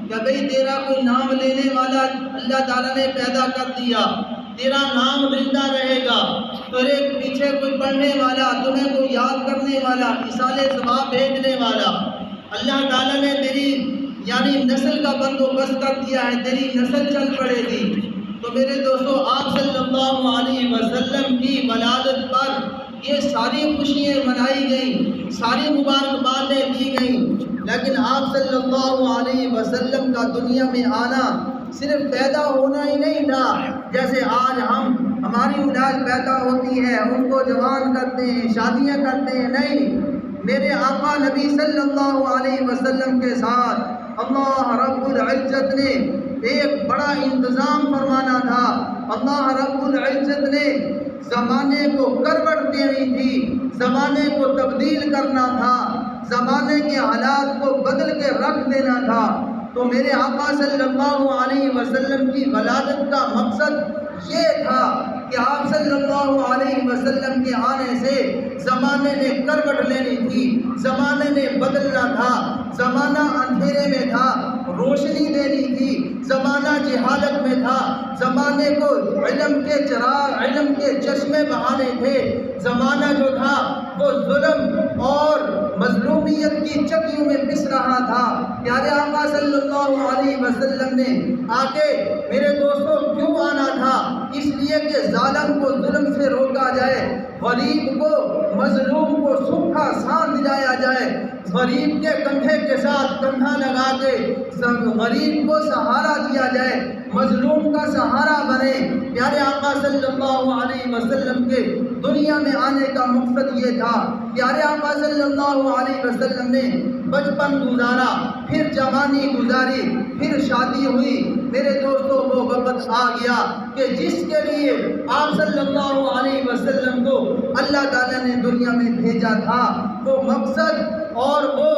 کہ بھئی تیرا کوئی نام لینے والا اللہ تعالیٰ نے پیدا کر دیا، تیرا نام زندہ رہے گا، تیرے پیچھے کوئی پڑھنے والا، تمہیں کوئی یاد کرنے والا، ایصال ثواب بھیجنے والا، اللہ تعالیٰ نے تیری یعنی نسل کا بندوبست کر دیا ہے، تیری نسل چل پڑے گی۔ تو میرے دوستو، آپ صلی اللہ علیہ وسلم کی ولادت پر یہ ساری خوشیاں منائی گئیں، ساری مبارکبادیں دی گئیں، لیکن آپ صلی اللہ علیہ وسلم کا دنیا میں آنا صرف پیدا ہونا ہی نہیں تھا۔ جیسے آج ہماری اولاد پیدا ہوتی ہے، ان کو جوان کرتے ہیں، شادیاں کرتے ہیں، نہیں، میرے آقا نبی صلی اللہ علیہ وسلم کے ساتھ اللہ رب العزت نے ایک بڑا انتظام فرمانا تھا۔ اللہ رب العزت نے زمانے کو کروٹ دینی تھی، زمانے کو تبدیل کرنا تھا، زمانے کے حالات کو بدل کے رکھ دینا تھا۔ تو میرے آقا صلی اللہ علیہ وسلم کی ولادت کا مقصد یہ تھا کہ آپ صلی اللہ علیہ وسلم کے آنے سے زمانے نے کروٹ لینی تھی، زمانے نے بدلنا تھا، زمانہ اندھیرے میں تھا، روشنی دینی تھی، زمانہ جہالت میں تھا، زمانے کو علم کے چراغ، علم کے چشمے بہانے تھے، زمانہ جو تھا وہ ظلم اور مظلومیت کی چکیوں میں پس رہا تھا۔ پیارے آقا صلی اللہ علیہ وسلم نے آ کے میرے دوستوں کیوں آنا تھا؟ اس لیے کہ ظالم کو ظلم سے روکا جائے، غریب کو، مظلوم کو سکھا سانس دلایا جائے، غریب کے کندھے کے ساتھ کندھا لگا کے غریب کو سہارا دیا جائے، مظلوم کا سہارا بنے۔ پیارے آقا صلی اللہ علیہ وسلم کے دنیا میں آنے کا مقصد یہ تھا۔ پیارے آقا صلی اللہ علیہ وسلم نے بچپن گزارا، پھر جوانی گزاری، پھر شادی ہوئی۔ میرے دوستوں، وہ وقت آ گیا کہ جس کے لیے آپ صلی اللہ علیہ وسلم کو اللہ تعالیٰ نے دنیا میں بھیجا تھا، وہ مقصد اور وہ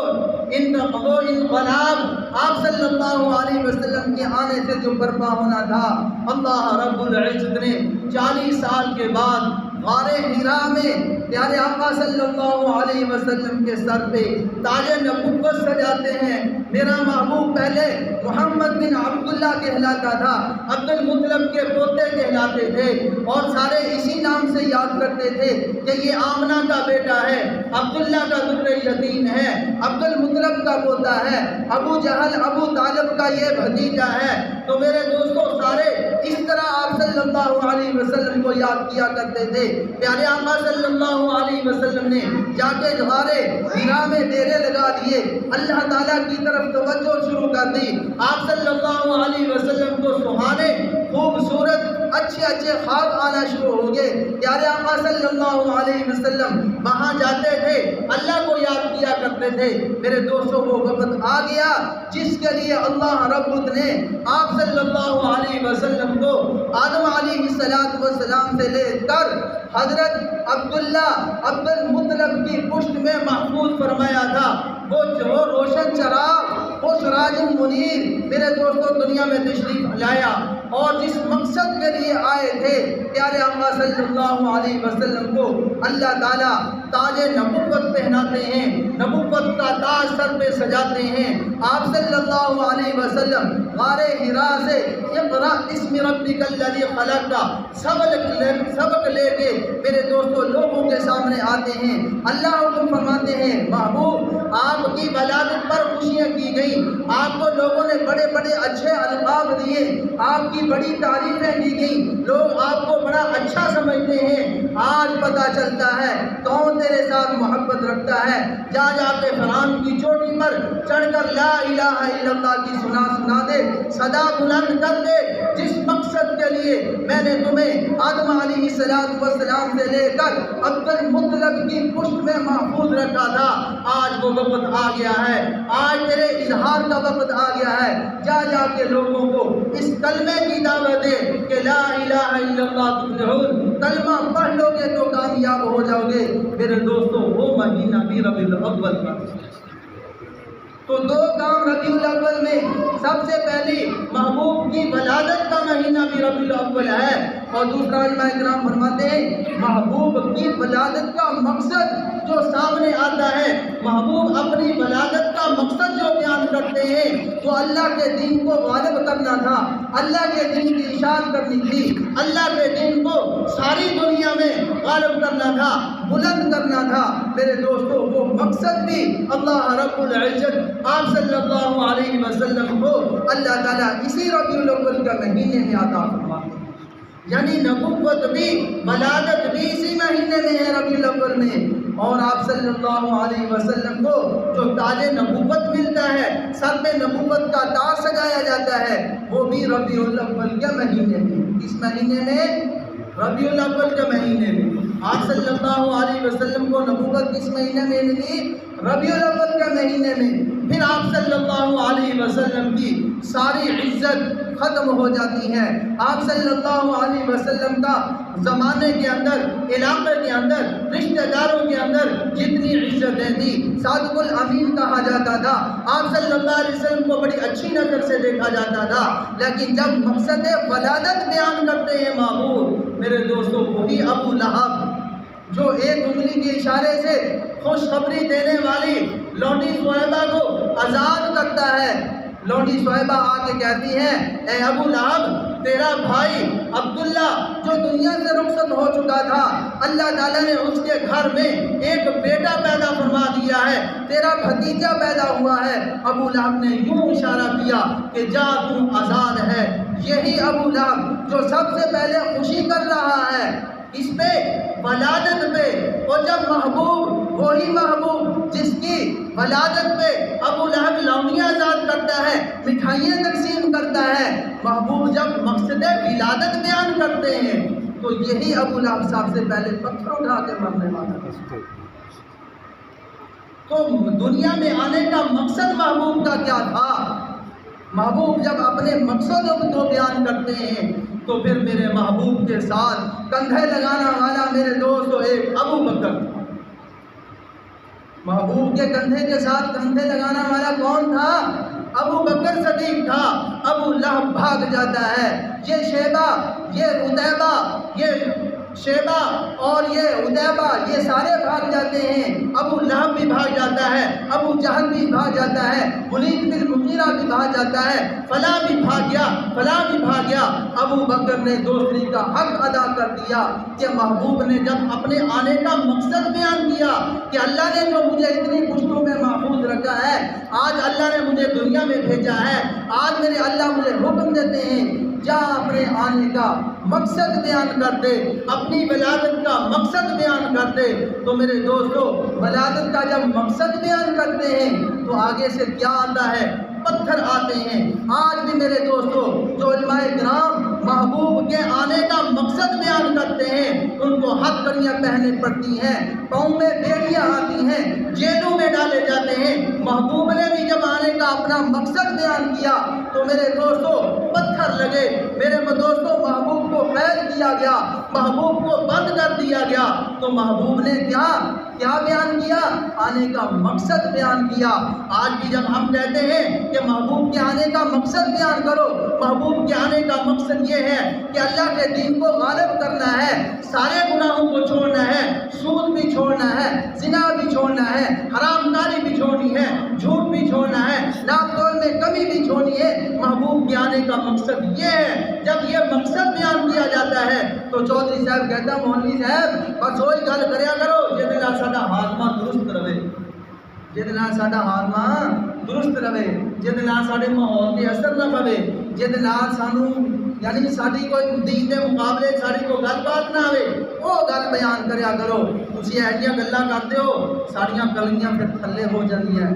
انقلاب آپ صلی اللہ علیہ وسلم کے آنے سے جو برپا ہونا تھا، اللہ رب العزت نے 40 سال کے بعد غار حرا میں پیارے آقا صلی اللہ علیہ وسلم کے سر پہ تاج نبوت سجاتے ہیں۔ میرا محبوب پہلے محمد بن عبداللہ کہلاتا تھا، عبد المطلب کے پوتے کہلاتے تھے، اور سارے اسی نام سے یاد کرتے تھے کہ یہ آمنہ کا بیٹا ہے، عبداللہ کا ذکر یتیم ہے، عبد المطلب کا پوتا ہے، ابو جہل ابو طالب کا یہ بھتیجا ہے۔ تو میرے دوستوں، سارے اس طرح آپ صلی اللہ علیہ وسلم کو یاد کیا کرتے تھے۔ پیارے آقا صلی اللہ علیہ وسلم نے جا کے غار حرا میں ڈیرے لگا دیے، اللہ تعالیٰ کی طرف توجہ شروع کر دی۔ آپ صلی اللہ علیہ وسلم کو سہانے خوبصورت اچھے خواب آنا شروع ہو گئے۔ پیارے آقا صلی اللہ علیہ وسلم وہاں جاتے تھے، اللہ کو یاد کیا کرتے تھے۔ میرے دوستوں، وہ وقت آ گیا جس کے لیے اللہ رب نے آپ صلی اللہ علیہ وسلم کو آدم علیہ السلام سے لے کر حضرت عبداللہ عبد المطلب کی پشت میں محفوظ فرمایا تھا۔ وہ روشن چراغ، وہ سراج منیر میرے دوستوں دنیا میں تشریف لایا، اور جس مقصد کے لیے آئے تھے پیارے آقا صلی اللہ علیہ وسلم کو اللہ تعالیٰ تاج نبوت پہناتے ہیں، نبوت کا تاج سر پہ سجاتے ہیں۔ آپ صلی اللہ علیہ وسلم غار حرا سے اقرأ بسم ربک الذی خلق کا سبق لے کے میرے دوستوں لوگوں کے سامنے آتے ہیں۔ اللہ حکم فرماتے ہیں، محبوب آپ کی ولادت پر خوشیاں کی گئی، آپ کو لوگوں نے بڑے بڑے اچھے القاب دیے، آپ کی بڑی تعریفیں کی گئی، لوگ آپ کو بڑا اچھا سمجھتے ہیں۔ آج پتہ چلتا ہے کون تیرے ساتھ محبت رکھتا ہے۔ جا کے فرعون کی چوٹی پر چڑھ کر لا الہ الا اللہ کی سنا دے، صدا بلند کر دے۔ جس مقصد کے لیے میں نے تمہیں آدم علیہ السلام سے لے کر عبد المطلب کی پشت میں محفوظ رکھا تھا، آج وہ وقت آ گیا ہے، آج تیرے اظہار کا وقت آ گیا ہے۔ جا کے لوگوں کو اس کلمے کی دعوت دے کہ لا الہ الا اللہ تفلحون، کلمہ پڑھ لو گے تو کامیاب ہو جاؤ گے۔ میرے دوستوں، وہ مہینہ بھی ربیع الاول کا، تو دو کام ربیع الاول میں سب سے پہلی محبوب کی ولادت کا مہینہ بھی ربیع الاول ہے۔ اور دوسرا علماء کرام فرماتے ہیں محبوب کی ولادت کا مقصد جو سامنے آتا ہے، محبوب اپنی ولادت کا مقصد جو بیان کرتے ہیں وہ اللہ کے دین کو غالب کرنا تھا، اللہ کے دین کی اشاعت کرنی تھی، اللہ کے دین کو ساری دنیا میں غالب کرنا تھا، بلند کرنا تھا۔ میرے دوستو وہ مقصد بھی اللہ رب العزت آپ صلی اللہ علیہ وسلم کو اللہ تعالیٰ اسی ربیع الاول کے مہینے میں عطا فرماتے ہیں۔ یعنی نبوت بھی ولادت بھی اسی مہینے میں ہے ربیع الاول میں، اور آپ صلی اللہ علیہ وسلم کو جو تاج نبوت ملتا ہے، سر پہ نبوت کا تاج سجایا جاتا ہے، وہ بھی ربیع الاول کے مہینے میں۔ اس مہینے میں ربیع الاول کے مہینے میں آپ صلی اللہ علیہ وسلم کو نبوت کس مہینے میں ملی؟ ربیع الاول کے مہینے میں۔ پھر آپ صلی اللہ علیہ وسلم کی ساری عزت ختم ہو جاتی ہے۔ آپ صلی اللہ علیہ وسلم کا زمانے کے اندر، علاقے کے اندر، رشتہ داروں کے اندر جتنی عزتیں تھیں، صادق الامین کہا جاتا تھا، آپ صلی اللہ علیہ وسلم کو بڑی اچھی نظر سے دیکھا جاتا تھا۔ لیکن جب مقصد ولادت بیان کرتے ہیں محبوب، میرے دوستو وہی ابو لہب جو ایک انگلی کے اشارے سے خوشخبری دینے والی لونڈی صہیبہ کو آزاد کرتا ہے۔ لونڈی صہیبہ آ کے کہتی ہیں اے ابو لہب، تیرا بھائی عبداللہ جو دنیا سے رخصت ہو چکا تھا، اللہ تعالیٰ نے اس کے گھر میں ایک بیٹا پیدا فرما دیا ہے، تیرا بھتیجا پیدا ہوا ہے۔ ابو لہب نے یوں اشارہ کیا کہ جا تو آزاد ہے۔ یہی ابو لہب جو سب سے پہلے خوشی کر رہا ہے اس پہ، ولادت پہ، اور جب محبوب وہی محبوب جس کی ولادت پہ ابو لہب لونڈیاں آزاد کرتا ہے، مٹھائیاں تقسیم کرتا ہے، محبوب جب مقصد ولادت بیان کرتے ہیں تو یہی ابو لہب سب سے پہلے پتھر اٹھا کے مرنے والا ہے۔ تو دنیا میں آنے کا مقصد محبوب کا کیا تھا؟ محبوب جب اپنے مقصدوں کو بیان کرتے ہیں تو پھر میرے محبوب کے ساتھ کندھے لگانا والا میرے دوستو ایک ابو بکر تھا۔ محبوب کے کندھے کے ساتھ کندھے لگانا والا کون تھا؟ ابو بکر صدیق تھا۔ ابو لہب بھاگ جاتا ہے، یہ شیبہ، یہ عتیبہ، یہ شیبہ اور یہ عتیبہ، یہ سارے بھاگ جاتے ہیں۔ ابو لہب بھی بھاگ جاتا ہے، ابو جہل بھی بھاگ جاتا ہے، ولید بن مغیرہ بھی بھاگ جاتا ہے، فلاں بھی بھاگ گیا، فلاں بھی بھاگ گیا۔ ابو بکر نے دوسری کا حق ادا کر دیا کہ محبوب نے جب اپنے آنے کا مقصد بیان کیا کہ اللہ نے جو مجھے اتنی پشتوں میں محفوظ رکھا ہے، آج اللہ نے مجھے دنیا میں بھیجا ہے، آج میرے اللہ مجھے حکم دیتے ہیں جا اپنے آنے کا مقصد بیان کر دے، اپنی ولادت کا مقصد بیان کر دے۔ تو میرے دوستو ولادت کا جب مقصد بیان کرتے ہیں تو آگے سے کیا آتا ہے؟ پتھر آتے ہیں۔ آج بھی میرے دوستو جو علماء کرام محبوب کے آنے کا مقصد بیان کرتے ہیں ان کو ہتھ کڑیاں پہننے پڑتی ہیں، پاؤں میں بیڑیاں آتی ہیں، جیلوں میں ڈالے جاتے ہیں۔ محبوب نے بھی جب آنے کا اپنا مقصد بیان کیا تو میرے دوستو پتھر لگے، میرے دوستو محبوب کو قید کیا گیا، محبوب کو بند کر دیا گیا۔ تو محبوب نے کیا بیان کیا؟ آنے کا مقصد بیان کیا۔ آج بھی جب ہم کہتے ہیں کہ محبوب کے آنے کا مقصد بیان کرو، محبوب کے آنے کا مقصد یہ ہے کہ اللہ کے دین کو غالب کرنا ہے، سارے گناہوں کو چھوڑنا ہے، سود بھی چھوڑنا ہے، زنا بھی چھوڑنا ہے، حرام کاری بھی چھوڑنی ہے، جھوٹ بھی چھوڑنا ہے، ناپ تول میں کمی بھی چھوڑنی ہے۔ محبوب کے آنے کا مقصد یہ ہے۔ جب یہ مقصد بیان کیا جاتا ہے تو چودھری صاحب کہتا مولوی صاحب بس وہی گل کریا کرو جہدے نال ساڈا ہاضمہ درست رہے، جہدے نال ساڈا ہاضمہ درست رہے، جہدے نال ساڈے ماحول تے اثر نہ پوے، جہدے نال سانو یعنی ساڈی کوئی دین دے مقابلے ساڈی کوئی گل بات نہ آوے، وہ گل بیان کریا کرو۔ تسی ایسیاں گلاں کرتے ہو ساڈیاں کلیاں پھر تھلے ہو جاندیاں۔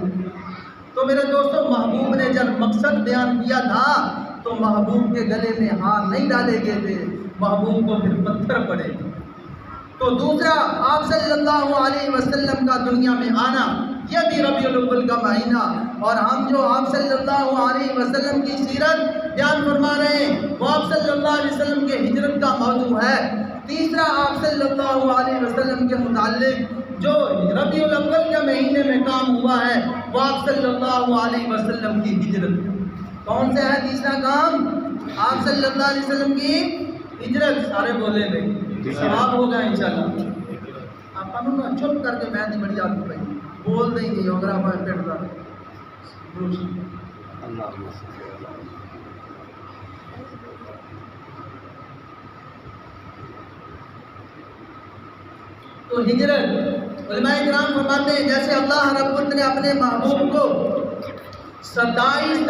تو میرے دوستو محبوب نے جب مقصد بیان کیا تھا تو محبوب کے گلے میں ہاتھ نہیں ڈالے گئے تھے، محبوب کو پھر پتھر پڑے۔ تو دوسرا آپ صلی اللہ علیہ وسلم کا دنیا میں آنا، یہ بھی ربیع الاول کا مہینہ، اور ہم جو آپ صلی اللہ علیہ وسلم کی سیرت بیان فرما رہے ہیں وہ آپ صلی اللہ علیہ وسلم کے ہجرت کا موضوع ہے۔ تیسرا آپ صلی اللہ علیہ وسلم کے متعلق جو ربیع الاول کے مہینے میں کام ہوا ہے وہ آپ صلی اللہ علیہ وسلم کی ہجرت۔ کون سے ہے تیسرا کام؟ آپ صلی اللہ علیہ وسلم کی ہجرت سارے بولے گئے ثواب ہوگا انشاءاللہ. آپ نا چپ کر کے میں نہیں بڑی عادت پئی بول دیں گے اگر آپ پیٹ دا تو ہجرت علماء کرام فرماتے ہیں جیسے اللہ رب العزت نے اپنے محبوب کو 27